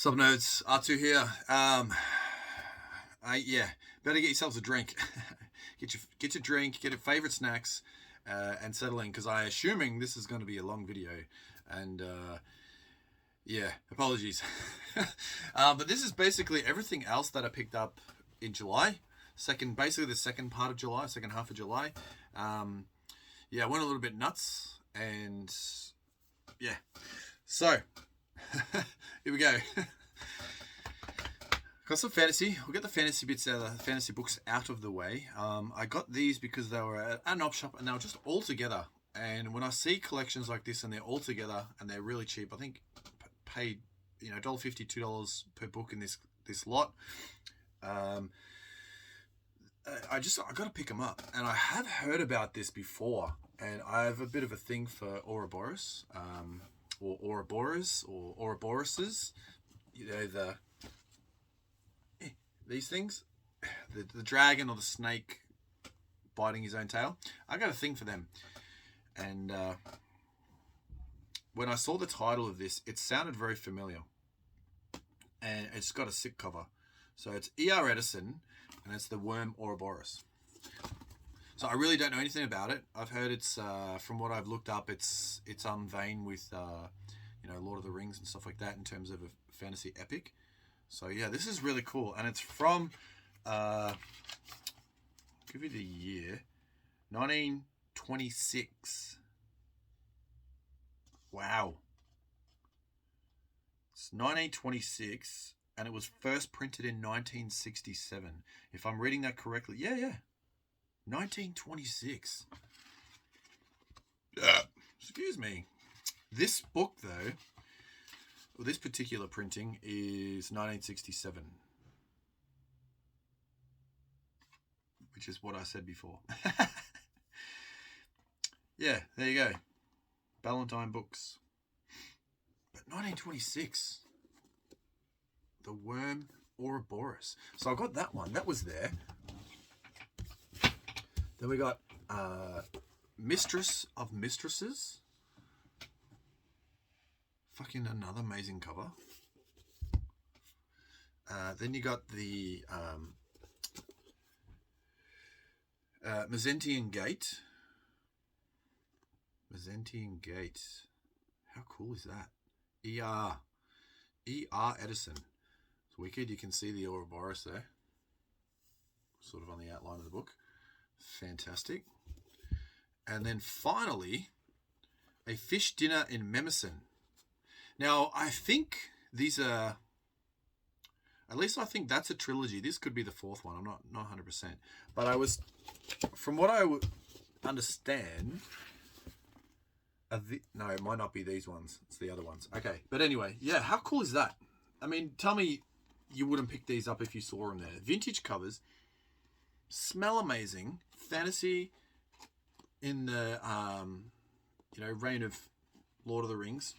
Sub notes, R2 here. Yeah, better get yourselves a drink. get your drink, get your favorite snacks, and settle in because I assuming this is going to be a long video, and yeah, apologies. But this is basically everything else that I picked up in July. Basically the second part of July, second half of July. Yeah, I went a little bit nuts, and yeah. So here we go. Got some fantasy. We'll get the fantasy bits out of the fantasy books out of the way. I got these because they were at an op shop and they were just all together. And when I see collections like this and they're all together and they're really cheap, I think paid $1.50, $2 per book in this lot. I got to pick them up, and I have heard about this before, and I have a bit of a thing for Ouroboros, or Ouroboros, or Ouroboruses. These things, the dragon or the snake biting his own tail. I got a thing for them, and when I saw the title of this, it sounded very familiar, and it's got a sick cover. So it's E.R. Edison, and it's the worm Ouroboros. So I really don't know anything about it. I've heard it's from what I've looked up, it's on vein with Lord of the Rings and stuff like that in terms of a fantasy epic. So yeah, this is really cool, and it's from give you the year, 1926. Wow, it's 1926, and it was first printed in 1967. If I'm reading that correctly, yeah, 1926. Excuse me. This book, though, this particular printing is 1967, which is what I said before. Yeah, there you go. Ballantine Books. But 1926. The worm Ouroboros. So I got that one. That was there. Then we got Mistress of Mistresses. Fucking another amazing cover. Then you got the Mezentian Gate. Mezentian Gate. How cool is that? E.R. Edison. It's wicked. You can see the Ouroboros there. Sort of on the outline of the book. Fantastic. And then finally, A Fish Dinner in Mnemosyne. Now, I think these are, at least I think that's a trilogy. This could be the fourth one. I'm not 100%. But from what I would understand, no, it might not be these ones. It's the other ones. Okay. But anyway, yeah, how cool is that? I mean, tell me you wouldn't pick these up if you saw them there. Vintage covers, smell amazing, fantasy in the, reign of Lord of the Rings.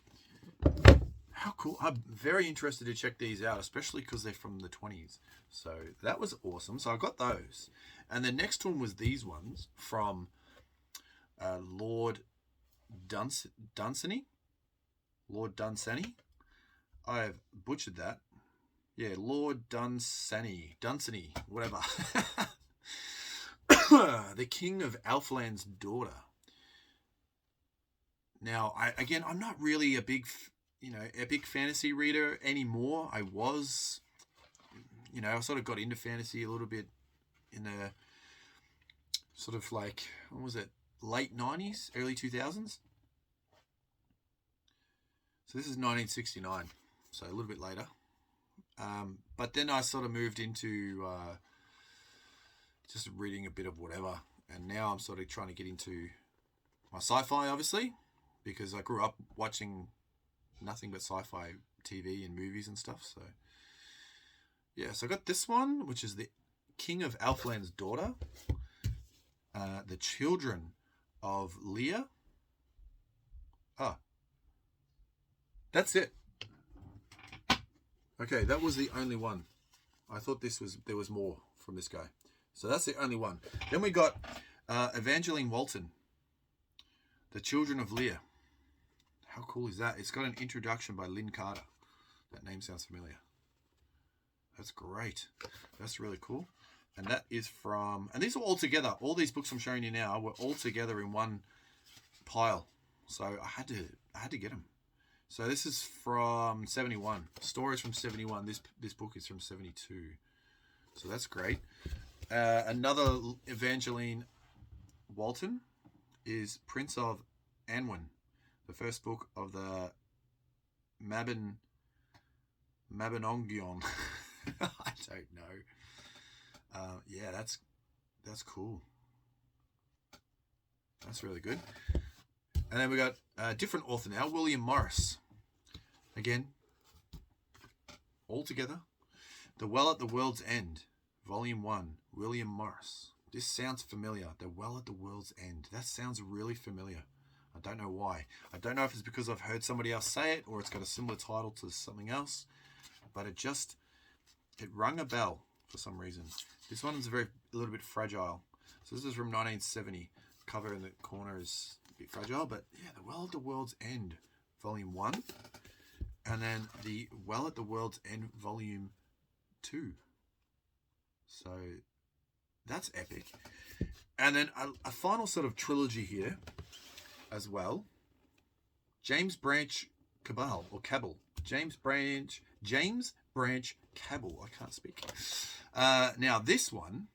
How cool. I'm very interested to check these out, especially because they're from the 20s. So that was awesome. So I got those. And the next one was these ones from Lord Dunsany. Lord Dunsany. I have butchered that. Yeah, Lord Dunsany, whatever. The King of Elfland's Daughter. Now, I'm not really a big, epic fantasy reader anymore. I was, I sort of got into fantasy a little bit in the sort of like, what was it, late 90s, early 2000s? So this is 1969, so a little bit later. But then I sort of moved into just reading a bit of whatever, and now I'm sort of trying to get into my sci-fi, obviously, because I grew up watching nothing but sci-fi TV and movies and stuff. So yeah, so I got this one, which is the King of Elfland's Daughter, the Children of Leah. That's it. Okay, that was the only one. I thought there was more from this guy. So that's the only one. Then we got Evangeline Walton, The Children of Leah. How cool is that? It's got an introduction by Lynn Carter. That name sounds familiar. That's great. That's really cool. And that is from, and these are all together. All these books I'm showing you now were all together in one pile. So I had to get them. So this is from 71. Stories from 71. This book is from 72. So that's great. Another Evangeline Walton is Prince of Anwen, the first book of the Mabinogion. I don't know. Yeah, that's cool. That's really good. And then we got a different author now, William Morris. Again, all together. The Well at the World's End, Volume 1, William Morris. This sounds familiar. The Well at the World's End. That sounds really familiar. I don't know why. I don't know if it's because I've heard somebody else say it or it's got a similar title to something else. But it rung a bell for some reason. This one is a little bit fragile. So this is from 1970. Cover in the corner is a bit fragile, but yeah, The Well at the World's End, Volume 1. And then The Well at the World's End, Volume 2. So that's epic. And then a final sort of trilogy here as well. James Branch Cabell, or Cabell. James Branch Cabell. I can't speak. Now this one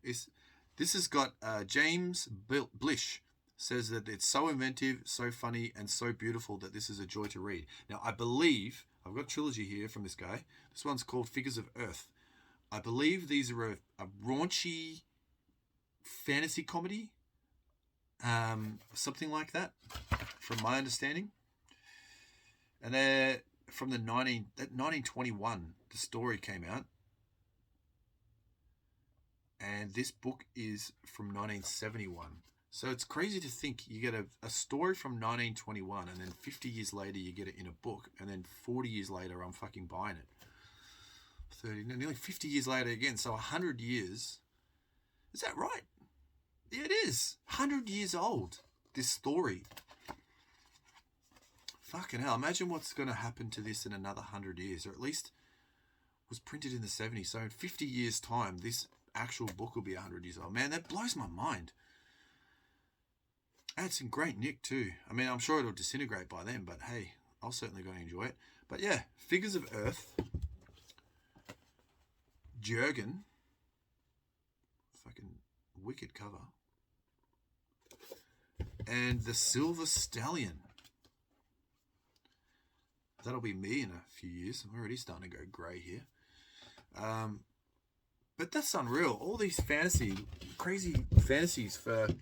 has got James Blish says that it's so inventive, so funny, and so beautiful that this is a joy to read. Now I believe I've got a trilogy here from this guy. This one's called Figures of Earth. I believe these are a raunchy fantasy comedy, something like that, from my understanding. And they're from the 1921. The story came out, and this book is from 1971. So it's crazy to think you get a story from 1921, and then 50 years later you get it in a book, and then 40 years later I'm fucking buying it. nearly 50 years later again, so 100 years. Is that right? Yeah, it is. 100 years old, this story. Fucking hell, imagine what's going to happen to this in another 100 years, or at least was printed in the 70s. So in 50 years' time, this actual book will be 100 years old. Man, that blows my mind. And it's in great nick too. I mean, I'm sure it'll disintegrate by then, but hey, I'll certainly going to enjoy it. But yeah, Figures of Earth. Jurgen. Fucking wicked cover. And The Silver Stallion. That'll be me in a few years. I'm already starting to go grey here. But that's unreal. All these crazy fantasies for a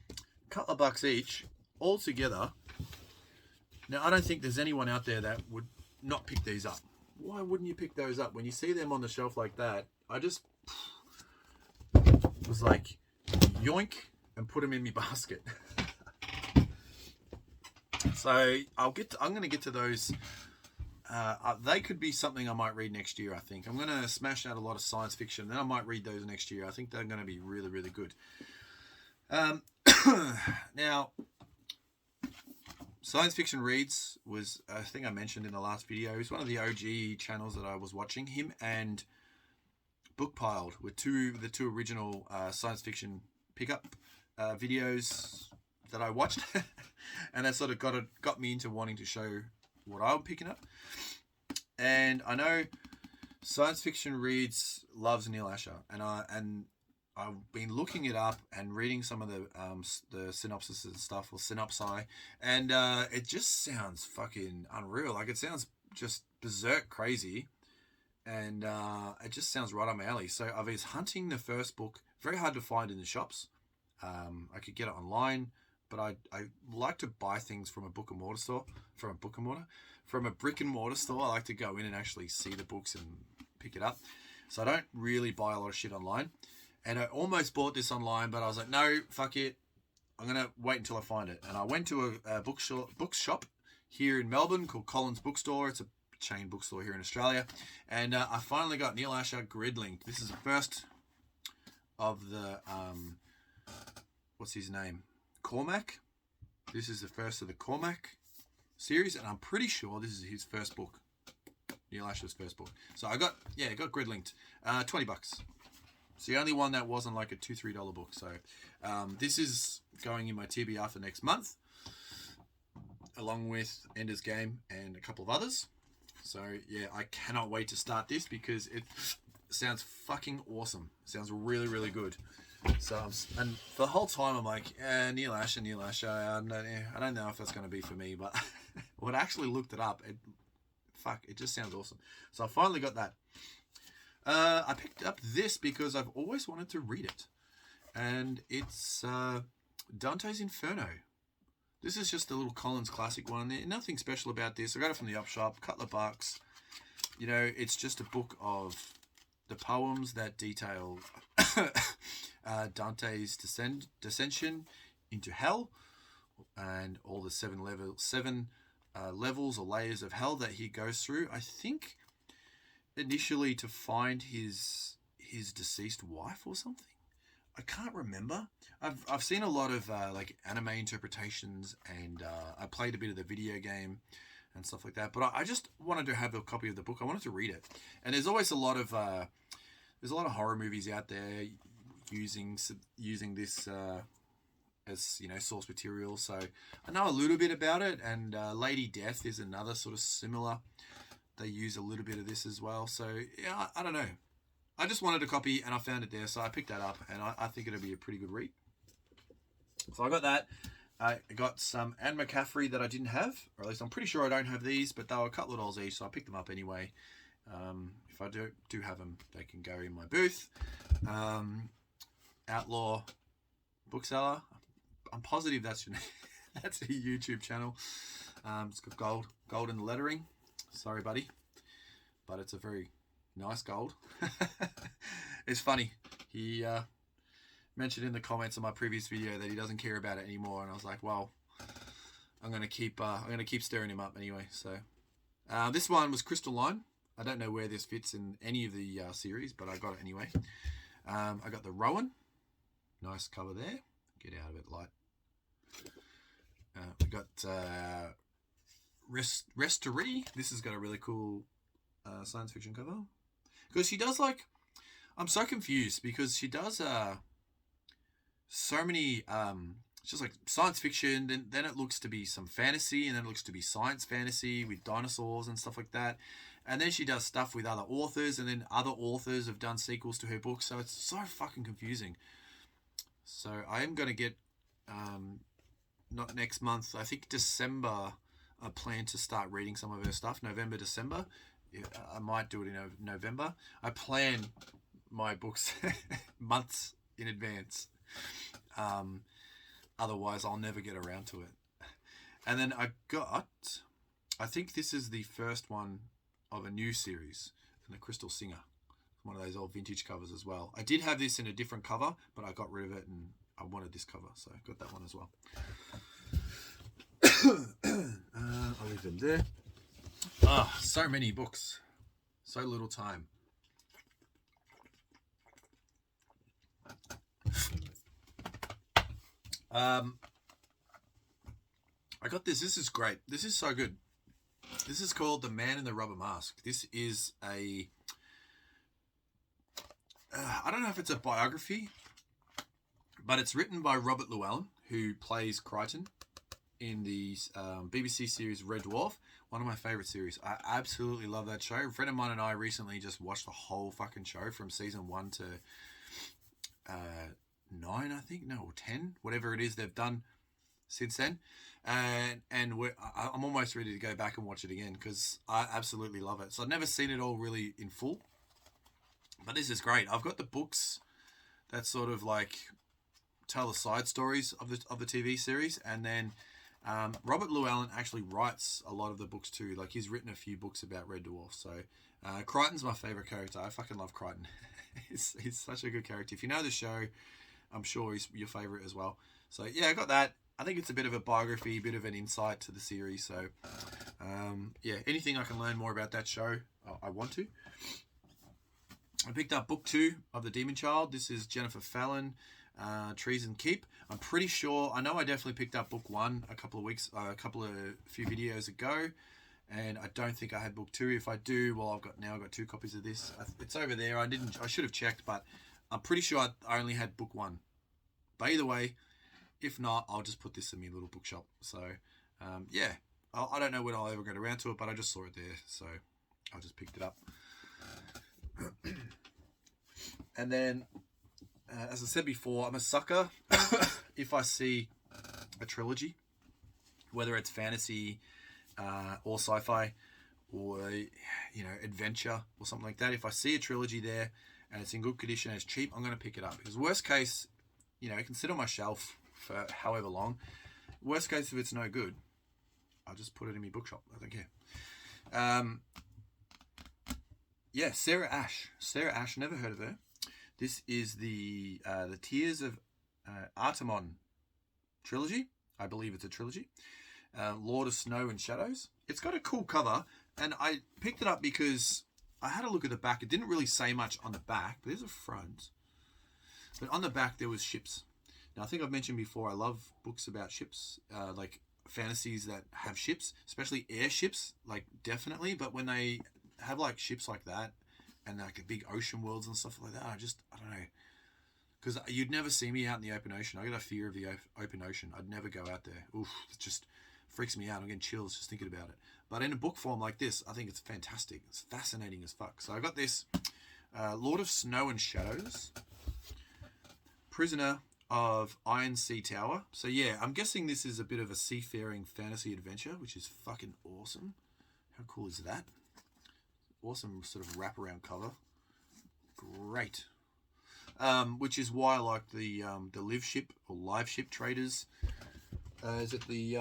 couple of bucks each, all together. Now, I don't think there's anyone out there that would not pick these up. Why wouldn't you pick those up? When you see them on the shelf like that, I just was like, yoink, and put them in my basket. So I'm going to get to those. They could be something I might read next year, I think. I'm going to smash out a lot of science fiction. Then I might read those next year. I think they're going to be really, really good. Now, Science Fiction Reads was, I think I mentioned in the last video, he's one of the OG channels that I was watching. Him and Bookpiled were the two original science fiction pickup videos that I watched. And that sort of got me into wanting to show what I'm picking up. And I know Science Fiction Reads loves Neil Asher, and I've been looking it up and reading some of the synopsis and stuff, or synopsi, and it just sounds fucking unreal. Like, it sounds just berserk crazy, and it just sounds right up my alley. So I was hunting the first book. Very hard to find in the shops. I could get it online, but I like to buy things from a brick and mortar store. I like to go in and actually see the books and pick it up. So I don't really buy a lot of shit online. And I almost bought this online, but I was like, no, fuck it. I'm going to wait until I find it. And I went to a bookshop here in Melbourne called Collins Bookstore. It's a chain bookstore here in Australia. And I finally got Neil Asher Gridlink. This is the first of the, what's his name? Cormac. This is the first of the Cormac series. And I'm pretty sure this is his first book. Neil Asher's first book. So I got grid linked. $20. It's the only one that wasn't like a $2-3 book. So this is going in my TBR for next month, along with Ender's Game and a couple of others. So yeah, I cannot wait to start this because it sounds fucking awesome. It sounds really, really good. So, and for the whole time I'm like, Neil Asher, I don't know if that's going to be for me, but when I actually looked it up, it just sounds awesome. So I finally got that. I picked up this because I've always wanted to read it, and it's Dante's Inferno. This is just a little Collins classic one. Nothing special about this. I got it from the op shop, couple of bucks. You know, it's just a book of the poems that detail Dante's descension into hell, and all the seven levels or layers of hell that he goes through. I think initially to find his deceased wife or something. I can't remember. I've seen a lot of like anime interpretations, and I played a bit of the video game and stuff like that. But I just wanted to have a copy of the book. I wanted to read it. And there's always a lot of horror movies out there using this as, you know, source material. So I know a little bit about it. And Lady Death is another sort of similar. They use a little bit of this as well. So yeah, I don't know. I just wanted a copy and I found it there, so I picked that up, and I think it'll be a pretty good read. So I got that. I got some Anne McCaffrey that I didn't have, or at least I'm pretty sure I don't have these, but they were a couple of dollars each, so I picked them up anyway. If I do have them, they can go in my booth. Outlaw Bookseller. I'm positive that's your that's a YouTube channel. It's got gold in the lettering. Sorry, buddy, but it's a very nice gold. It's funny. He mentioned in the comments of my previous video that he doesn't care about it anymore, and I was like, well, I'm gonna keep stirring him up anyway. So this one was Crystalline. I don't know where this fits in any of the series, but I got it anyway. I got the Rowan. Nice cover there. Get out of it, light. We got Restorie. This has got a really cool science fiction cover. Because she does, like, I'm so confused because she does so many, it's just like science fiction, then it looks to be some fantasy, and then it looks to be science fantasy with dinosaurs and stuff like that. And then she does stuff with other authors, and then other authors have done sequels to her books, so it's so fucking confusing. So I am going to get, not next month, I think December, I plan to start reading some of her stuff, November, December. I might do it in November. I plan my books months in advance. Otherwise, I'll never get around to it. And then I think this is the first one of a new series, and the Crystal Singer. One of those old vintage covers as well. I did have this in a different cover, but I got rid of it, and I wanted this cover, so I got that one as well. I'll leave them there. So many books, so little time. I got this. This is great. This is so good. This is called The Man in the Rubber Mask. This is a I don't know if it's a biography, but it's written by Robert Llewellyn, who plays Crichton in the BBC series Red Dwarf. One of my favorite series. I absolutely love that show. A friend of mine and I recently just watched the whole fucking show from season 1 to 9, I think. No, 10. Whatever it is they've done since then. And I'm almost ready to go back and watch it again because I absolutely love it. So I've never seen it all really in full. But this is great. I've got the books that sort of like tell the side stories of the TV series, and then Robert Llewellyn actually writes a lot of the books too. Like, he's written a few books about Red Dwarf. So Crichton's my favorite character. I fucking love Crichton. he's such a good character. If you know the show, I'm sure he's your favorite as well. So yeah, I got that. I think it's a bit of a biography, a bit of an insight to the series. So yeah, anything I can learn more about that show, I want to. I picked up book 2 of The Demon Child. This is Jennifer Fallon, Treason Keep. I'm pretty sure, I know I definitely picked up book 1 a few videos ago, and I don't think I had book 2. If I do, well, I've got 2 copies of this. It's over there. I should have checked, but I'm pretty sure I only had book 1. But either way, if not, I'll just put this in my little bookshop. So, yeah, I don't know when I'll ever get around to it, but I just saw it there, so I just picked it up. And then, as I said before, I'm a sucker if I see a trilogy, whether it's fantasy or sci-fi or, adventure or something like that. If I see a trilogy there and it's in good condition and it's cheap, I'm going to pick it up. Because worst case, it can sit on my shelf for however long. Worst case, if it's no good, I'll just put it in my bookshop. I don't care. Yeah, Sarah Ash. Sarah Ash, never heard of her. This is the Tears of Artemon trilogy. I believe it's a trilogy. Lord of Snow and Shadows. It's got a cool cover, and I picked it up because I had a look at the back. It didn't really say much on the back, but there's a front. But on the back, there was ships. Now, I think I've mentioned before, I love books about ships, like fantasies that have ships, especially airships, like definitely. But when they have like ships like that and like big ocean worlds and stuff like that, I don't know. Because you'd never see me out in the open ocean. I got a fear of the open ocean. I'd never go out there. Oof, it just freaks me out. I'm getting chills just thinking about it. But in a book form like this, I think it's fantastic. It's fascinating as fuck. So I got this Lord of Snow and Shadows, Prisoner of Iron Sea Tower. So yeah, I'm guessing this is a bit of a seafaring fantasy adventure, which is fucking awesome. How cool is that? Awesome sort of wraparound cover. Great. Which is why I like the live ship or live ship traders. Is it the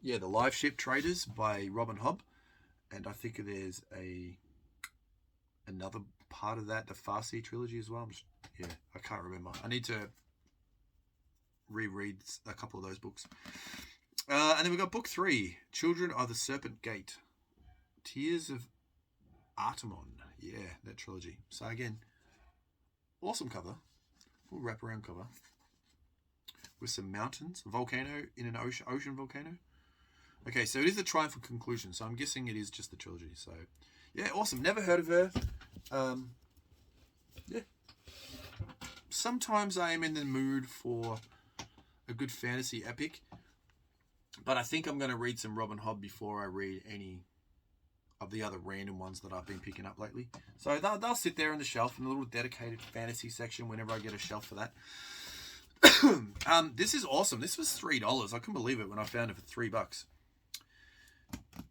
live ship traders by Robin Hobb, and I think there's another part of that, the Farsi trilogy as well. I can't remember. I need to reread a couple of those books. And then we got book 3, Children of the Serpent Gate, Tears of Artemon. Yeah, that trilogy. So again, awesome cover, full wraparound cover with some mountains, a volcano in an ocean volcano. Okay, so it is a triumphant conclusion, so I'm guessing it is just the trilogy. So yeah, awesome. Never heard of her. Yeah. Sometimes I am in the mood for a good fantasy epic, but I think I'm going to read some Robin Hobb before I read any of the other random ones that I've been picking up lately. So they'll sit there on the shelf in a little dedicated fantasy section whenever I get a shelf for that. This is awesome. This was $3. I couldn't believe it when I found it for $3.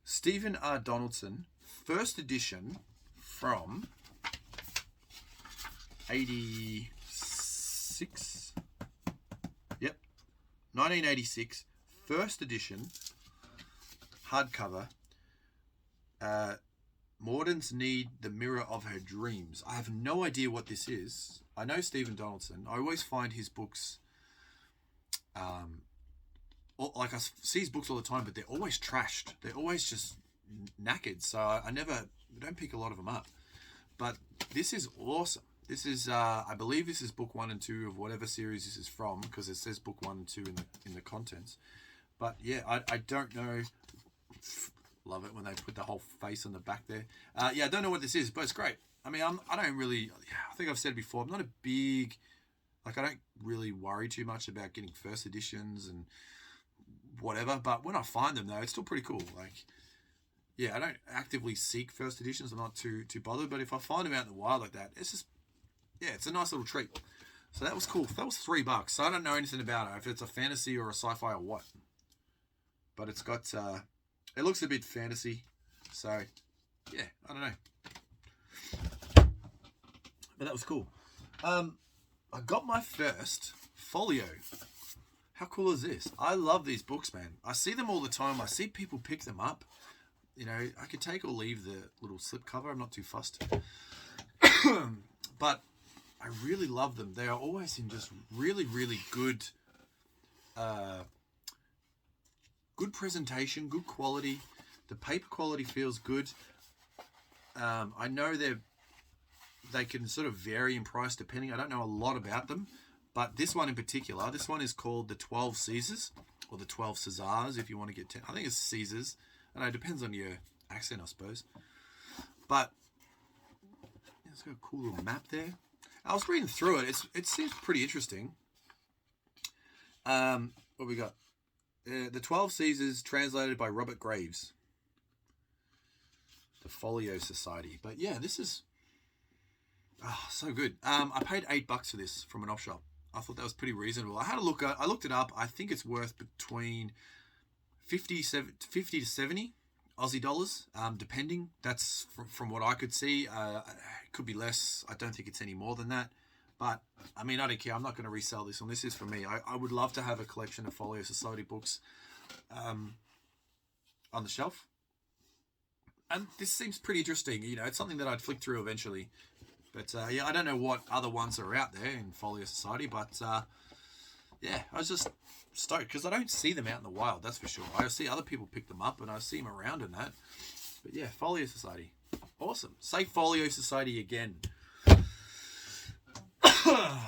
Stephen R. Donaldson, first edition from 86. Yep. 1986. First edition. Hardcover. Mordens Need the Mirror of Her Dreams. I have no idea what this is. I know Stephen Donaldson. I always find his books, I see his books all the time, but they're always trashed. They're always just knackered. So I don't pick a lot of them up. But this is awesome. This is, I believe this is book 1 and 2 of whatever series this is from, because it says book 1 and 2 in the contents. But yeah, I don't know. Love it when they put the whole face on the back there. I don't know what this is, but it's great. I mean, I think I've said before, I'm not a big, I don't really worry too much about getting first editions and whatever, but when I find them though, it's still pretty cool. I don't actively seek first editions. I'm not too bothered, but if I find them out in the wild like that, it's just, it's a nice little treat. So that was cool. That was $3. So I don't know anything about it, if it's a fantasy or a sci-fi or what, but it's got, it looks a bit fantasy, so yeah, I don't know. But that was cool. I got my first folio. How cool is this? I love these books, man. I see them all the time. I see people pick them up. I could take or leave the little slip cover. I'm not too fussed. But I really love them. They are always in just really, really good good presentation, good quality. The paper quality feels good. I know they can sort of vary in price depending. I don't know a lot about them, but this one in particular, this one is called the 12 Caesars, or the 12 Caesars if you want to get 10. I think it's Caesars. I know it depends on your accent, I suppose. But it's got a cool little map there. I was reading through it. It seems pretty interesting. What we got? The 12 Caesars, translated by Robert Graves. The Folio Society. But yeah, this is so good. I paid $8 for this from an op shop. I thought that was pretty reasonable. I had a look. I looked it up. I think it's worth between 50 to 70 Aussie dollars, depending. That's from what I could see. It could be less. I don't think it's any more than that. But, I mean, I don't care. I'm not going to resell this one. This is for me. I would love to have a collection of Folio Society books on the shelf. And this seems pretty interesting. You know, it's something that I'd flick through eventually. But, yeah, I don't know what other ones are out there in Folio Society. But, yeah, I was just stoked because I don't see them out in the wild, that's for sure. I see other people pick them up and I see them around and that. But, yeah, Folio Society. Awesome. Say Folio Society again. Yeah,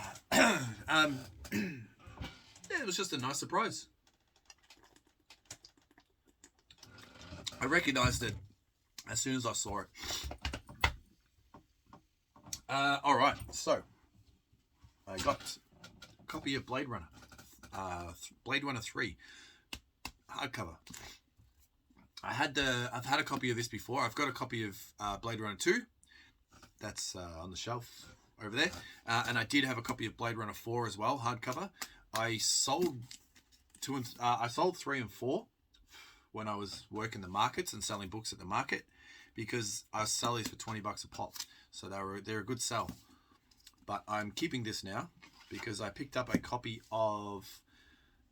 it was just a nice surprise. I recognized it as soon as I saw it. All right, so I got a copy of Blade Runner, Blade Runner 3 hardcover. I've had a copy of this before. I've got a copy of Blade Runner 2. That's on the shelf over there, and I did have a copy of Blade Runner 4 as well, hardcover. I sold 3 and 4 when I was working the markets and selling books at the market, because I sell these for $20 a pop, so they're a good sell. But I'm keeping this now because I picked up a copy of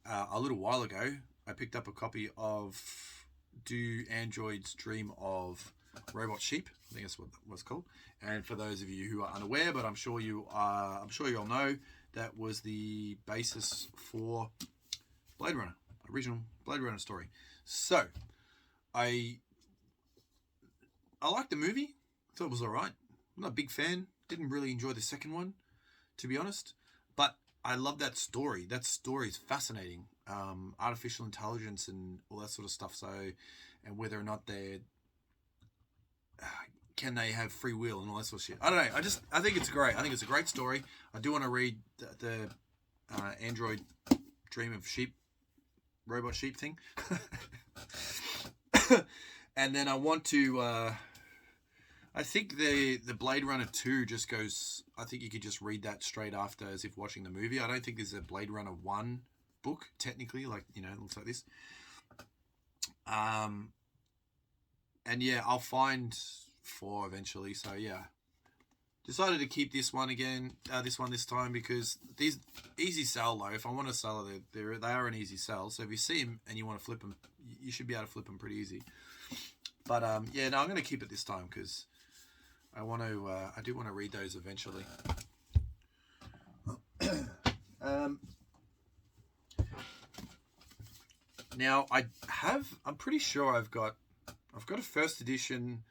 a little while ago. I picked up a copy of Do Androids Dream of Robot Sheep? I think that's what it was called. And for those of you who are unaware, but I'm sure you all know, that was the basis for Blade Runner, original Blade Runner story. So I liked the movie. Thought it was alright. I'm not a big fan. Didn't really enjoy the second one, to be honest. But I love that story. That story is fascinating. Artificial intelligence and all that sort of stuff. So, and whether or not can they have free will and all that sort of shit. I don't know. I think it's great. I think it's a great story. I do want to read the Android Dream of Sheep, Robot Sheep thing. And then I want to, I think the Blade Runner 2 just goes, I think you could just read that straight after as if watching the movie. I don't think there's a Blade Runner 1 book, technically, like, you know, it looks like this. And yeah, I'll find 4 eventually. So yeah, decided to keep this one again, this time, because these easy sell though. If I want to sell it, they are an easy sell. So if you see them and you want to flip them, you should be able to flip them pretty easy. But yeah, no, I'm going to keep it this time because I want to. I do want to read those eventually. Now I'm pretty sure I've got a first edition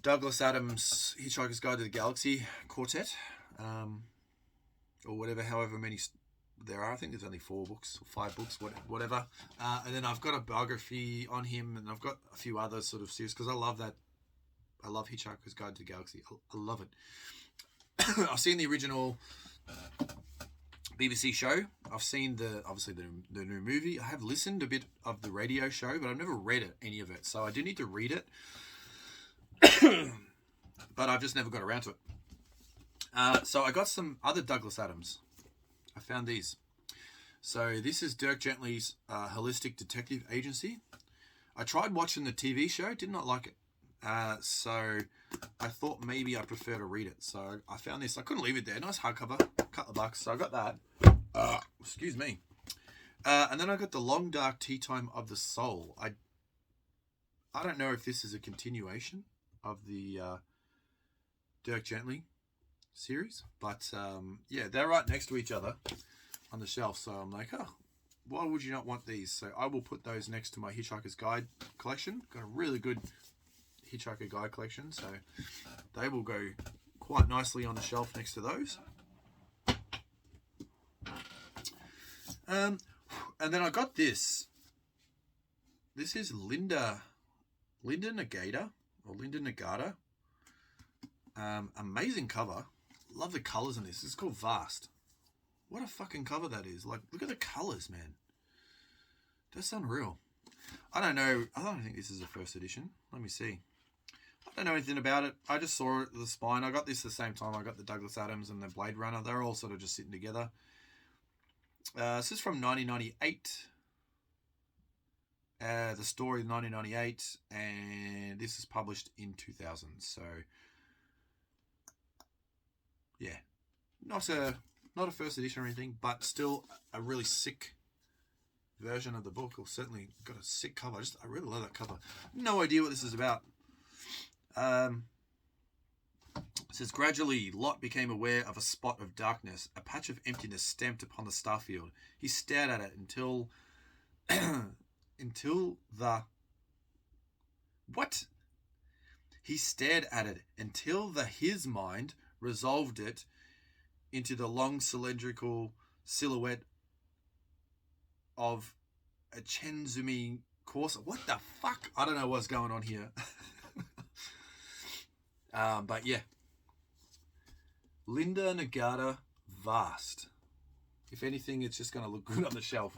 Douglas Adams Hitchhiker's Guide to the Galaxy quartet, or whatever, however many there are. I think there's only 4 books or 5 books, whatever. And then I've got a biography on him, and I've got a few other sort of series because I love that. I love Hitchhiker's Guide to the Galaxy. I love it. I've seen the original BBC show. I've seen obviously the new movie. I have listened a bit of the radio show, but I've never read any of it. So I do need to read it. But I've just never got around to it. So I got some other Douglas Adams. I found these. So this is Dirk Gently's Holistic Detective Agency. I tried watching the TV show, did not like it. So I thought maybe I prefer to read it. So I found this. I couldn't leave it there. Nice hardcover, couple of bucks. So I got that. Excuse me. And then I got The Long Dark Tea Time of the Soul. I don't know if this is a continuation of the Dirk Gently series, but yeah, they're right next to each other on the shelf. So I'm like, oh, why would you not want these? So I will put those next to my Hitchhiker's Guide collection. Got a really good Hitchhiker Guide collection, so they will go quite nicely on the shelf next to those. And then I got this. This is Linda Linda Nagata, or Linda Nagata. Amazing cover. Love the colors in this. It's called Vast. What a fucking cover that is. Like, look at the colors, man. That's unreal. I don't know. I don't think this is a first edition. Let me see. I don't know anything about it. I just saw it, the spine. I got this the same time I got the Douglas Adams and the Blade Runner. They're all sort of just sitting together. This is from 1998. The story 1998, and this is published in 2000. So, yeah, not a first edition or anything, but still a really sick version of the book. Or certainly got a sick cover. I really love that cover. No idea what this is about. It says, gradually, Lot became aware of a spot of darkness, a patch of emptiness stamped upon the starfield. He stared at it until He stared at it until his mind resolved it into the long cylindrical silhouette of a Chenzumi course. What the fuck? I don't know what's going on here. But yeah. Linda Nagata Vast. If anything, it's just going to look good on the shelf.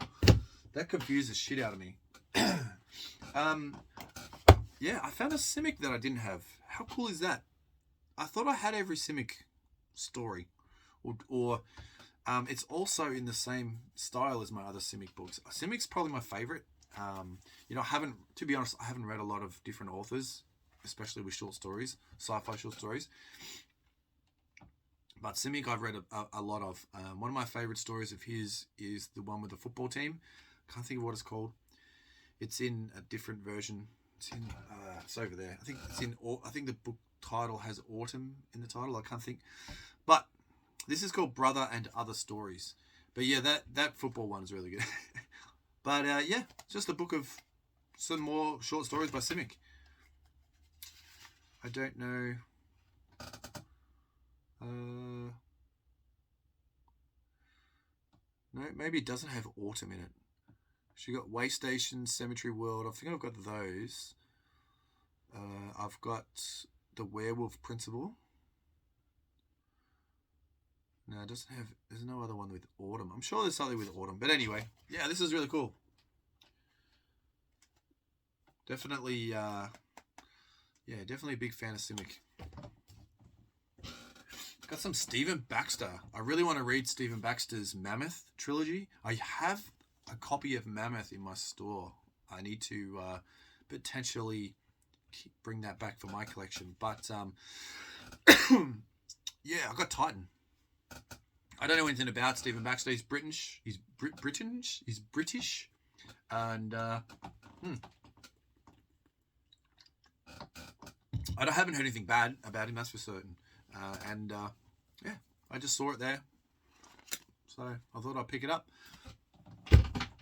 That confused the shit out of me. Yeah, I found a Simic that I didn't have. How cool is that? I thought I had every Simic story. Or it's also in the same style as my other Simic books. Simic's probably my favorite. You know, to be honest, I haven't read a lot of different authors, especially with short stories, sci-fi short stories. But Simic I've read a lot of. One of my favorite stories of his is the one with the football team. Can't think of what it's called. It's in a different version. It's over there. I think the book title has autumn in the title. I can't think. But this is called Brother and Other Stories. But yeah, that football one's really good. But yeah, just a book of some more short stories by Simic. I don't know. No, maybe it doesn't have autumn in it. She got Way Station, Cemetery World. I think I've got those. I've got the Werewolf Principle. No, it doesn't have. There's no other one with autumn. I'm sure there's something with autumn. But anyway, yeah, this is really cool. Definitely, definitely a big fan of Simic. Got some Stephen Baxter. I really want to read Stephen Baxter's Mammoth trilogy. I have a copy of Mammoth in my store. I need to potentially bring that back for my collection. But yeah, I got Titan. I don't know anything about Stephen Baxter. He's British. He's British, and I haven't heard anything bad about him. That's for certain. Yeah, I just saw it there, so I thought I'd pick it up.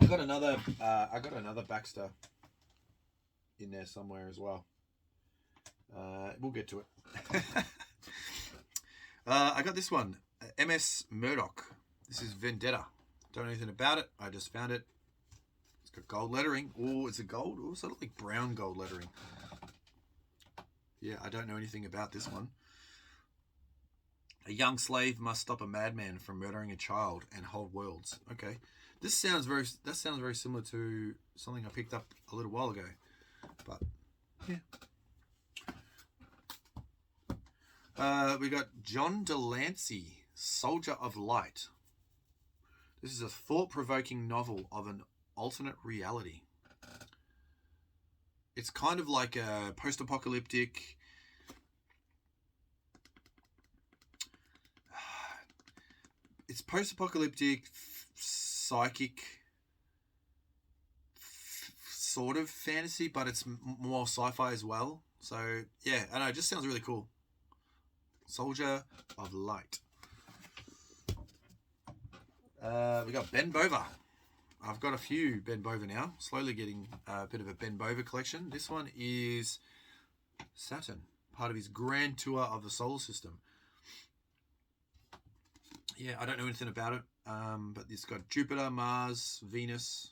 I got another Baxter in there somewhere as well. We'll get to it. I got this one, MS Murdoch. This is Vendetta. Don't know anything about it. I just found it. It's got gold lettering. Oh, it's a gold. Oh, sort of like brown gold lettering. Yeah, I don't know anything about this one. A young slave must stop a madman from murdering a child and hold worlds. Okay, that sounds very similar to something I picked up a little while ago. But yeah, we got John Delancey, Soldier of Light. This is a thought-provoking novel of an alternate reality. It's kind of like a post-apocalyptic. It's post-apocalyptic, psychic, sort of fantasy, but it's more sci-fi as well. So, yeah, I know, it just sounds really cool. Soldier of Light. We got Ben Bova. I've got a few Ben Bova now. Slowly getting a bit of a Ben Bova collection. This one is Saturn, part of his grand tour of the solar system. Yeah, I don't know anything about it, but it's got Jupiter, Mars, Venus.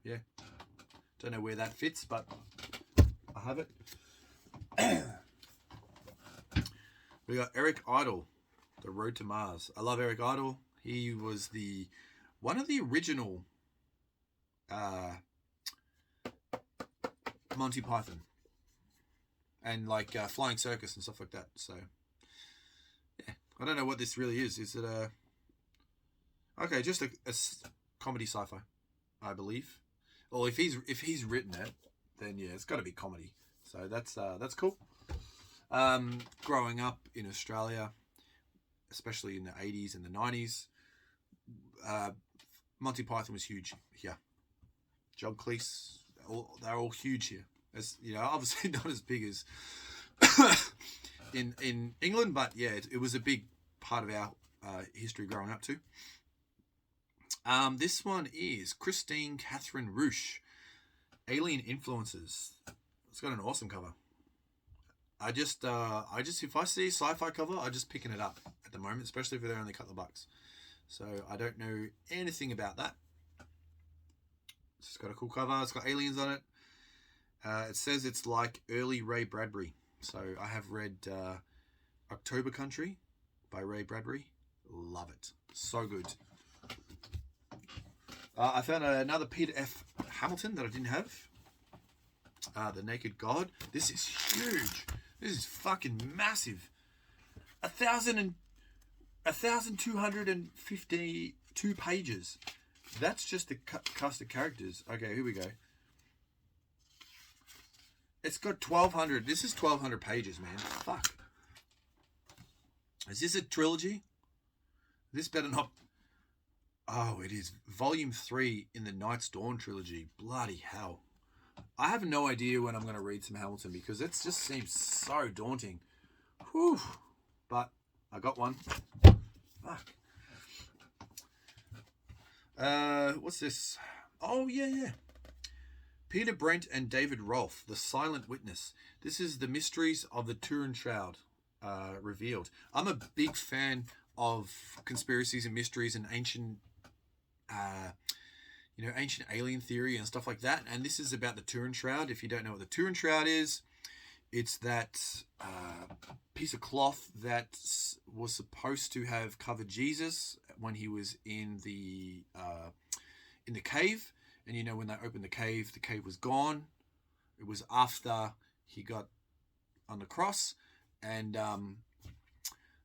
Yeah, don't know where that fits, but I have it. We got Eric Idle, The Road to Mars. I love Eric Idle. He was one of the original Monty Python and like Flying Circus and stuff like that. So yeah, I don't know what this really is. Is it just a comedy sci-fi, I believe. Well, if he's written it, then yeah, it's got to be comedy. So that's cool. Growing up in Australia, especially in the 80s and the 90s, Monty Python was huge here. John Cleese, they're all huge here. As you know, obviously not as big as in England, but yeah, it was a big part of our history growing up too. This one is Christine Catherine Roosh, Alien Influences. It's got an awesome cover. I just if I see a sci-fi cover, I'm just picking it up at the moment, especially if they're only a couple of bucks. So I don't know anything about that. It's got a cool cover. It's got aliens on it. It says it's like early Ray Bradbury. So I have read October Country by Ray Bradbury. Love it. So good. I found another Peter F. Hamilton that I didn't have. The Naked God. This is huge. This is fucking massive. 1,252 pages. That's just the cast of characters. Okay, here we go. It's got 1,200. This is 1,200 pages, man. Fuck. Is this a trilogy? This better not. Oh, it is. Volume 3 in the Night's Dawn trilogy. Bloody hell. I have no idea when I'm going to read some Hamilton because it just seems so daunting. Whew. But I got one. Fuck. What's this? Oh, yeah. Peter Brent and David Rolfe, The Silent Witness. This is the mysteries of the Turin Shroud revealed. I'm a big fan of conspiracies and mysteries and ancient alien theory and stuff like that. And this is about the Turin Shroud. If you don't know what the Turin Shroud is, it's that piece of cloth that was supposed to have covered Jesus when he was in the cave. And you know, when they opened the cave was gone. It was after he got on the cross, and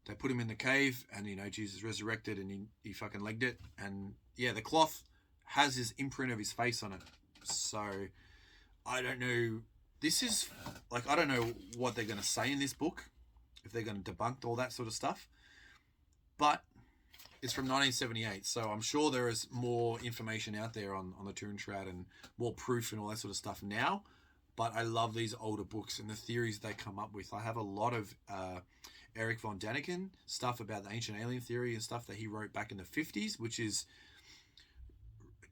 they put him in the cave, and you know, Jesus resurrected, and he fucking legged it, and yeah, the cloth has his imprint of his face on it. So I don't know. This is like, I don't know what they're going to say in this book, if they're going to debunk all that sort of stuff, but it's from 1978, so I'm sure there is more information out there on the Turin Shroud and more proof and all that sort of stuff now. But I love these older books and the theories they come up with. I have a lot of Eric von Daniken stuff about the ancient alien theory and stuff that he wrote back in the 50s, which is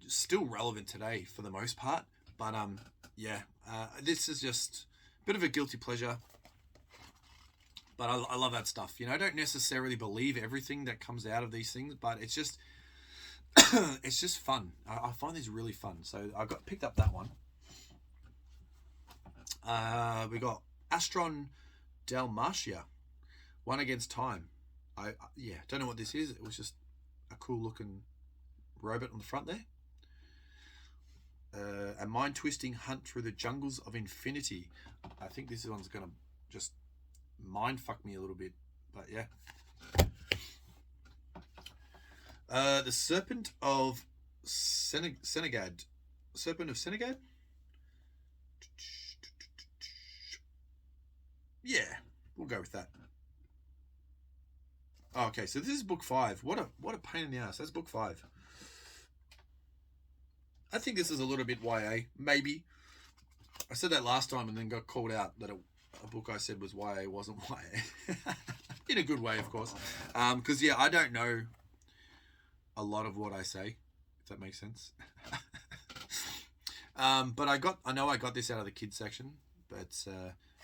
still relevant today for the most part. But this is just a bit of a guilty pleasure. But I love that stuff. You know, I don't necessarily believe everything that comes out of these things, but it's just it's just fun. I find these really fun. So I picked up that one. We got Astron Dalmatia, One Against Time. I don't know what this is. It was just a cool looking robot on the front there. A mind-twisting hunt through the jungles of infinity. I think this one's going to just mind fuck me a little bit, but yeah. The Serpent of Senegad. Serpent of Senegad? Yeah, we'll go with that. Okay, so this is book 5. What a pain in the ass. That's book 5. I think this is a little bit YA, maybe. I said that last time and then got called out that a book I said was YA wasn't YA. In a good way, of course. Because, yeah, I don't know a lot of what I say, if that makes sense. But I know I got this out of the kids section, but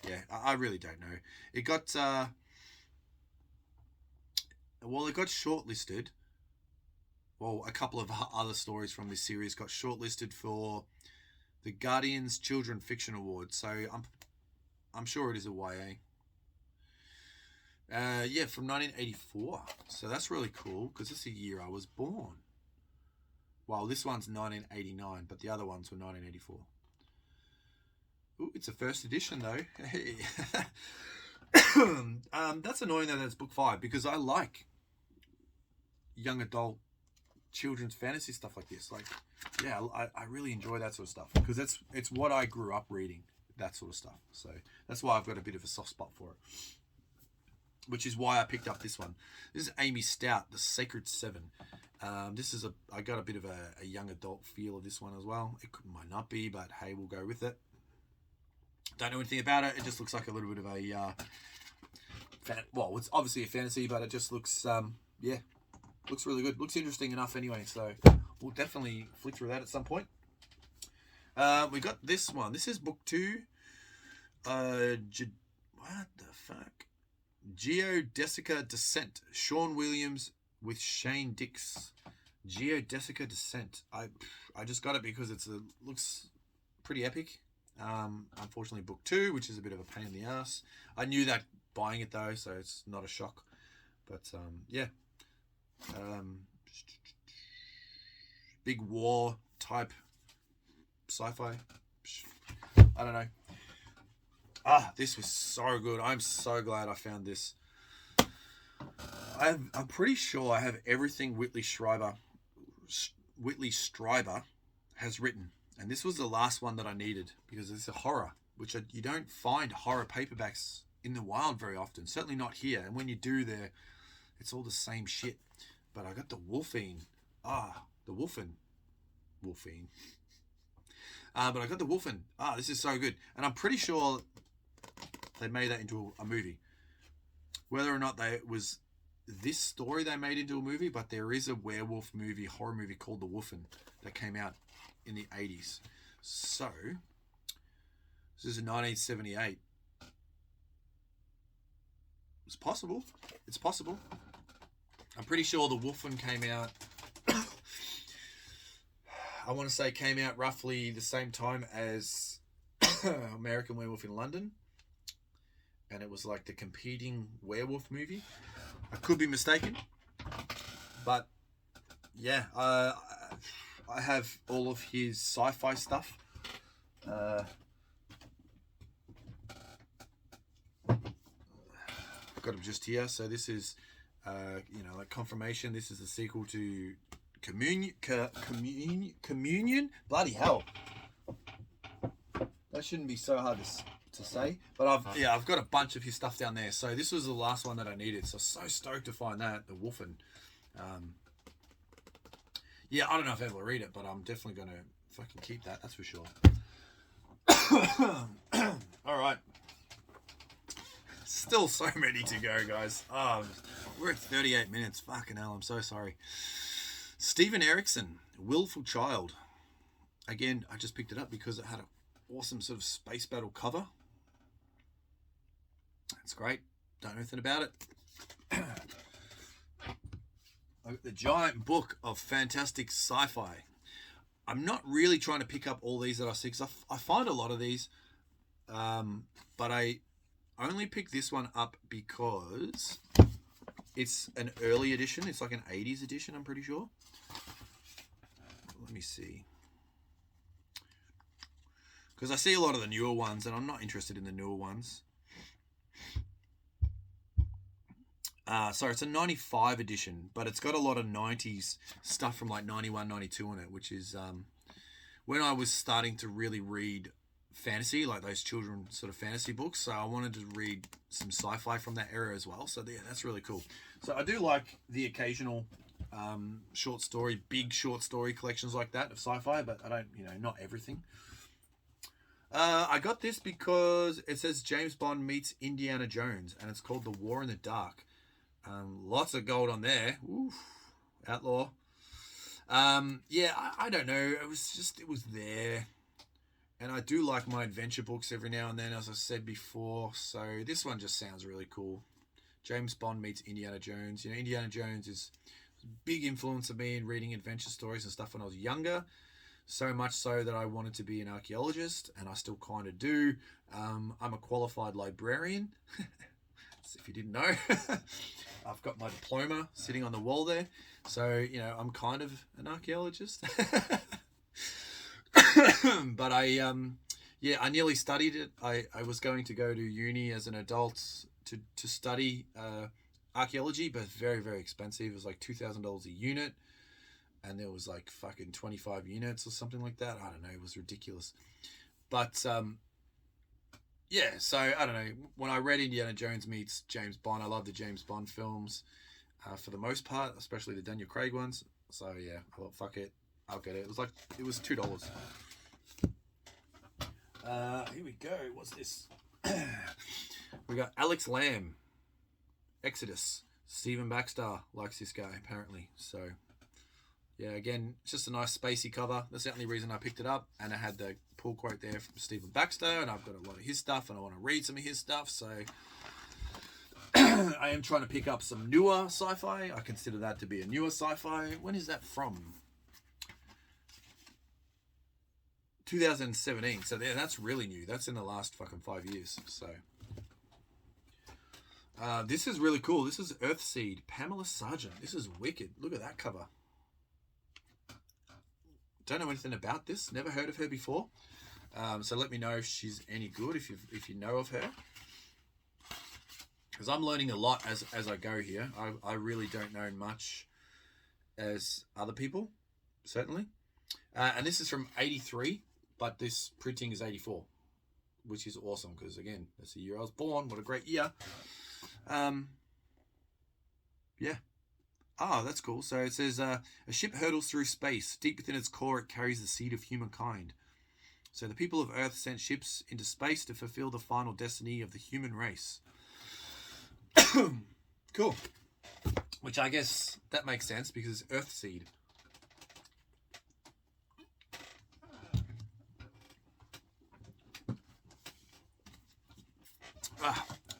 yeah, I really don't know. It got shortlisted. Well, a couple of other stories from this series got shortlisted for the Guardian's Children Fiction Award. So I'm I'm sure it is a YA. Yeah, from 1984. So that's really cool because this is the year I was born. Well, this one's 1989, but the other ones were 1984. Ooh, it's a first edition though. Hey. That's annoying that it's book 5 because I like young adult children's fantasy stuff like this. Like, yeah, I really enjoy that sort of stuff because it's what I grew up reading, that sort of stuff. So that's why I've got a bit of a soft spot for it, which is why I picked up this one. This is Amy Stout, The Sacred Seven. I got a bit of a young adult feel of this one as well. It might not be, but hey, we'll go with it. Don't know anything about it. It just looks like a little bit of a well, it's obviously a fantasy, but it just looks yeah, looks really good. Looks interesting enough anyway. So we'll definitely flick through that at some point. We got this one. This is book 2. What the fuck? Geodesica Descent. Sean Williams with Shane Dix. Geodesica Descent. I just got it because it looks pretty epic. Unfortunately, book 2, which is a bit of a pain in the ass. I knew that buying it though, so it's not a shock. But yeah, big war type sci-fi. I don't know. This was so good. I'm so glad I found this. I'm pretty sure I have everything Whitley Strieber has written. And this was the last one that I needed because it's a horror, which you don't find horror paperbacks in the wild very often. Certainly not here. And when you do, it's all the same shit. But I got the Wolfine. The Wolfine. But I got the Wolfine. This is so good. And I'm pretty sure they made that into a movie. Whether or not it was this story they made into a movie, but there is a werewolf movie, horror movie called The Wolfine that came out in the 80s. So this is in 1978. It's possible. It's possible. I'm pretty sure The Wolfine came out I want to say came out roughly the same time as American Werewolf in London, and it was like the competing werewolf movie. I could be mistaken, but yeah, I have all of his sci-fi stuff. I've got him just here. So this is, like confirmation. This is the sequel to Communion. Bloody hell! That shouldn't be so hard to say. But I've got a bunch of his stuff down there. So this was the last one that I needed. So stoked to find that, the Wolfine. Yeah, I don't know if I ever read it, but I'm definitely going to fucking keep that. That's for sure. All right. Still so many to go, guys. We're at 38 minutes. Fucking hell, I'm so sorry. Stephen Erickson, Willful Child. Again, I just picked it up because it had an awesome sort of space battle cover. That's great. Don't know anything about it. The giant book of fantastic sci-fi. I'm not really trying to pick up all these that I see because I find a lot of these, but I only picked this one up because it's an early edition. It's like an 80s edition, I'm pretty sure. Let me see. Because I see a lot of the newer ones, and I'm not interested in the newer ones. So it's a 95 edition, but it's got a lot of 90s stuff from like 91, 92 on it, which is when I was starting to really read fantasy, like those children sort of fantasy books. So I wanted to read some sci-fi from that era as well. So yeah, that's really cool. So I do like the occasional short story, big short story collections like that of sci-fi, but I don't, not everything. I got this because it says James Bond meets Indiana Jones, and it's called The War in the Dark. Lots of gold on there. Oof, outlaw. Yeah, I don't know. It was there. And I do like my adventure books every now and then, as I said before. So this one just sounds really cool. James Bond meets Indiana Jones. Indiana Jones is a big influence of me in reading adventure stories and stuff when I was younger. So much so that I wanted to be an archaeologist, and I still kind of do. I'm a qualified librarian. If you didn't know, I've got my diploma sitting on the wall there. So, you know, I'm kind of an archaeologist. But yeah, I nearly studied it. I was going to go to uni as an adult to study archaeology, but very, very expensive. It was like $2,000 a unit, and there was like fucking 25 units or something like that. I don't know. It was ridiculous. But yeah, so I don't know. When I read Indiana Jones meets James Bond, I love the James Bond films for the most part, especially the Daniel Craig ones. So yeah, I thought, fuck it, I'll get it. It was $2. Here we go. What's this? We got Alex Lamb, Exodus. Stephen Baxter likes this guy apparently. So yeah, again, it's just a nice spacey cover. That's the only reason I picked it up, and I had the pull quote there from Stephen Baxter, and I've got a lot of his stuff, and I want to read some of his stuff. So I am trying to pick up some newer sci-fi. I consider that to be a newer sci-fi. When is that from? 2017. So yeah, that's really new. That's in the last fucking 5 years. So this is really cool. This is Earthseed, Pamela Sargent. This is wicked. Look at that cover. Don't know anything about this. Never heard of her before. So let me know if she's any good, if you know of her. Because I'm learning a lot as I go here. I really don't know much as other people, certainly. And this is from 83, but this printing is 84, which is awesome because, again, that's the year I was born. What a great year. Yeah. Ah, that's cool. So it says, a ship hurtles through space. Deep within its core, it carries the seed of humankind. So the people of Earth sent ships into space to fulfill the final destiny of the human race. Cool. Which I guess that makes sense because it's Earthseed.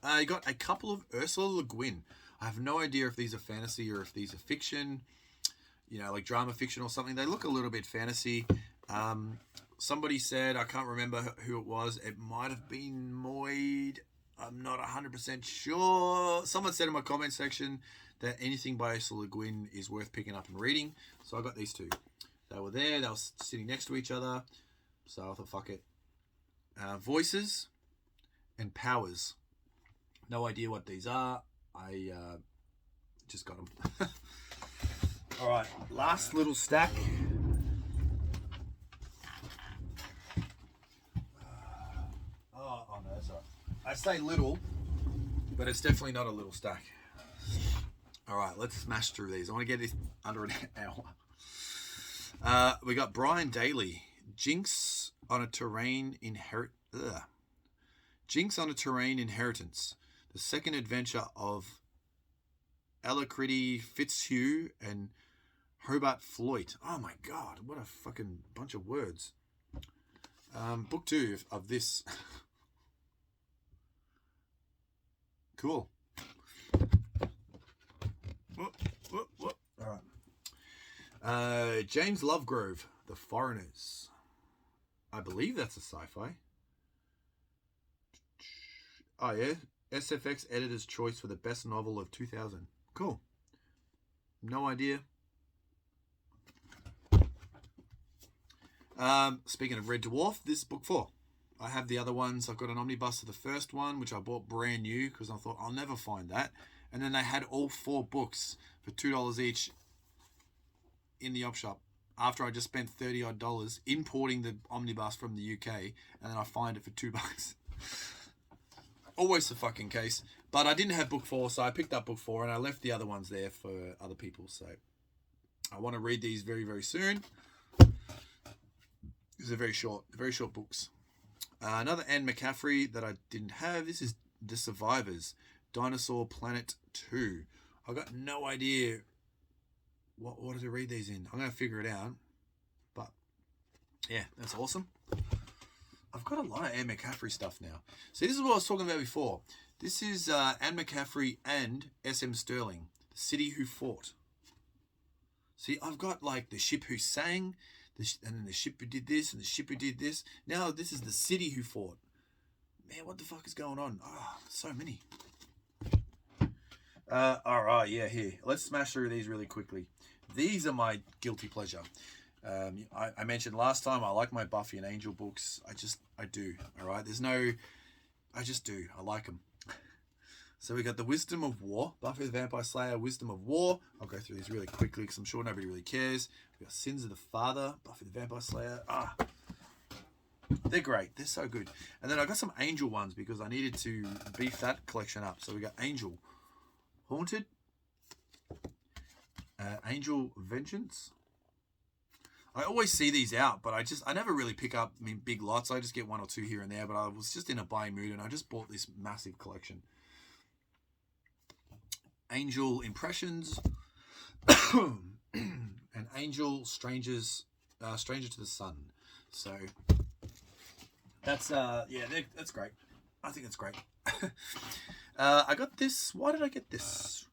I got a couple of Ursula Le Guin. I have no idea if these are fantasy or if these are fiction, you know, like drama fiction or something. They look a little bit fantasy. Somebody said, I can't remember who it was, it might have been Moyd. I'm not 100% sure. Someone said in my comment section that anything by Ursula Le Guin is worth picking up and reading. So I got these two. They were there. They were sitting next to each other. So I thought, fuck it. Voices and Powers. No idea what these are. I just got them. All right, last little stack. Oh no, that's all right. I say little, but it's definitely not a little stack. All right, let's smash through these. I want to get this under an hour. We got Brian Daly, Jinx on a Terrain Jinx on a Terrain Inheritance. The second adventure of Alacrity Fitzhugh and Hobart Floyd. Oh my god, what a fucking bunch of words. Book 2 of this. Cool. Whoop. All right. James Lovegrove, The Foreigners. I believe that's a sci-fi. Oh yeah. SFX Editor's Choice for the Best Novel of 2000. Cool. No idea. Speaking of Red Dwarf, this is book 4. I have the other ones. I've got an omnibus of the first one, which I bought brand new because I thought I'll never find that. And then they had all 4 books for $2 each in the op shop after I just spent $30 odd importing the omnibus from the UK, and then I find it for $2. Always the fucking case. But I didn't have book 4, so I picked up book 4 and I left the other ones there for other people. So I want to read these very, very soon. These are very short books. Another Anne McCaffrey that I didn't have. This is The Survivors, Dinosaur Planet 2. I've got no idea what to read these in. I'm going to figure it out. But yeah, that's awesome. I've got a lot of Anne McCaffrey stuff now. See, this is what I was talking about before. This is Anne McCaffrey and S.M. Stirling, The City Who Fought. See, I've got like The Ship Who Sang, And then the ship who did this, and the ship who did this. Now this is the city who fought. Man, what the fuck is going on? Oh, so many. All right, yeah, here. Let's smash through these really quickly. These are my guilty pleasure. I mentioned last time I like my Buffy and Angel books. I do. All right, I just do. I like them. So we got the Wisdom of War, Buffy the Vampire Slayer, Wisdom of War. I'll go through these really quickly because I'm sure nobody really cares. We got Sins of the Father, Buffy the Vampire Slayer. They're great. They're so good. And then I got some Angel ones because I needed to beef that collection up. So we got Angel Haunted, Angel Vengeance. I always see these out, but I never really pick up big lots. I just get one or two here and there. But I was just in a buying mood and I just bought this massive collection. Angel Impressions and Angel Stranger to the Sun. So that's that's great. I think that's great. I got this. Why did I get this?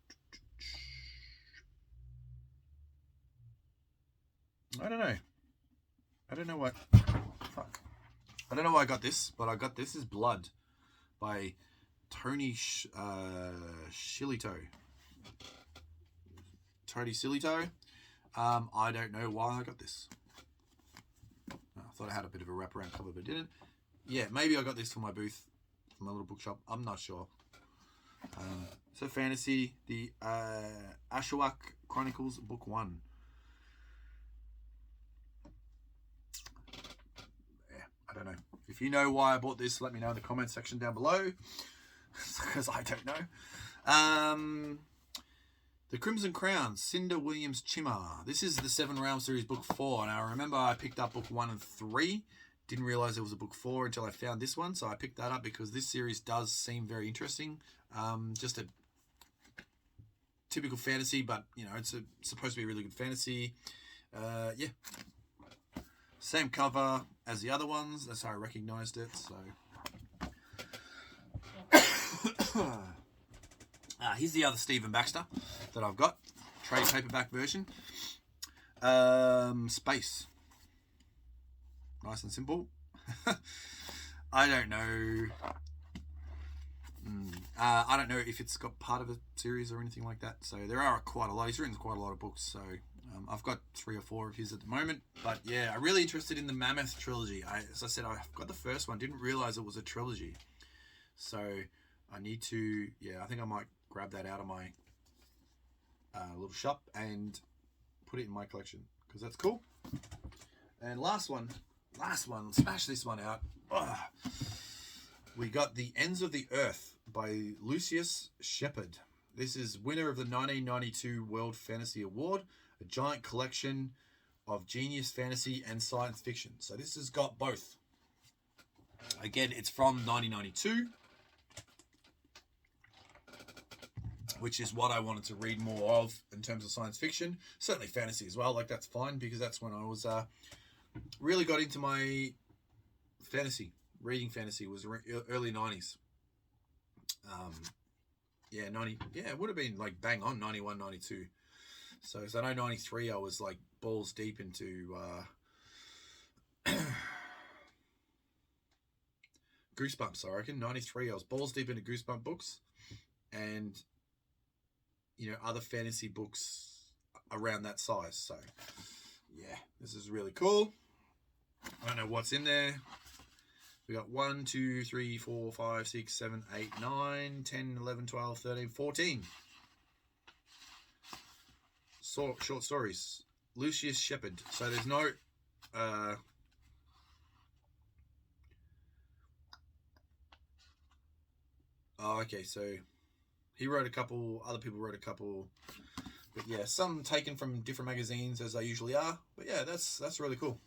I don't know. I don't know what. Fuck. I don't know why I got this, but I got this is Blood by Tony Shillito. Tony Shillito. I don't know why I got this. I thought I had a bit of a wraparound cover, but didn't. Yeah, maybe I got this for my booth, for my little bookshop. I'm not sure. So fantasy, the Ashwak Chronicles, Book 1. Yeah, I don't know. If you know why I bought this, let me know in the comment section down below, because I don't know. The Crimson Crown, Cinder Williams Chimar. This is the Seven Realms series, book 4. And I remember I picked up book 1 and 3. Didn't realize it was a book 4 until I found this one. So I picked that up because this series does seem very interesting. Just a typical fantasy, but you know, it's supposed to be a really good fantasy. Yeah. Same cover as the other ones. That's how I recognized it. So here's the other Stephen Baxter that I've got. Trade paperback version. Space. Nice and simple. I don't know. I don't know if it's got part of a series or anything like that. So there are quite a lot. He's written quite a lot of books. So I've got 3 or 4 of his at the moment. But yeah, I'm really interested in the Mammoth trilogy. As I said, I've got the first one. Didn't realize it was a trilogy. So I need to, I think I might grab that out of my little shop and put it in my collection because that's cool. And last one, smash this one out. We got The Ends of the Earth by Lucius Shepard. This is winner of the 1992 World Fantasy Award, a giant collection of genius fantasy and science fiction. So this has got both. Again, it's from 1992. Which is what I wanted to read more of in terms of science fiction. Certainly fantasy as well. Like, that's fine because that's when I was really got into my fantasy. Reading fantasy was early 90s. It would have been like bang on 91, 92. So I know 93 I was like balls deep into Goosebumps, I reckon. 93 I was balls deep into Goosebump books. And other fantasy books around that size. So, yeah, this is really cool. I don't know what's in there. We got 1, 2, 3, 4, 5, 6, 7, 8, 9, 10, 11, 12, 13, 14. Short stories. Lucius Shepard. So there's no... okay, so... He wrote a couple, other people wrote a couple, but yeah, some taken from different magazines as they usually are. But yeah, that's really cool.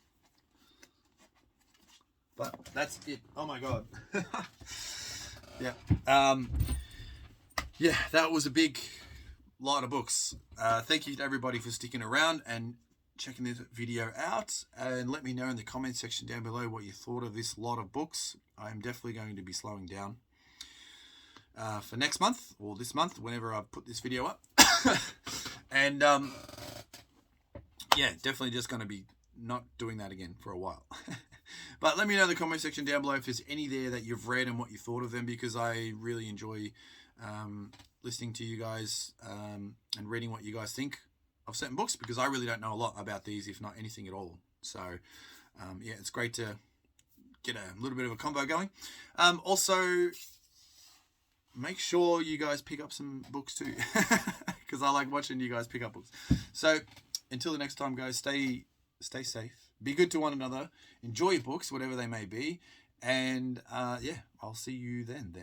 But that's it. Oh my god. Yeah. Yeah, that was a big lot of books. Thank you to everybody for sticking around and checking this video out. And let me know in the comment section down below what you thought of this lot of books. I'm definitely going to be slowing down. For next month or this month, whenever I put this video up. And yeah, definitely just going to be not doing that again for a while. But let me know in the comment section down below if there's any there that you've read and what you thought of them, because I really enjoy listening to you guys and reading what you guys think of certain books, because I really don't know a lot about these, if not anything at all. So yeah, it's great to get a little bit of a combo going. Also, make sure you guys pick up some books too, because I like watching you guys pick up books. So until the next time, guys, stay safe, be good to one another, enjoy your books, whatever they may be, and yeah, I'll see you then.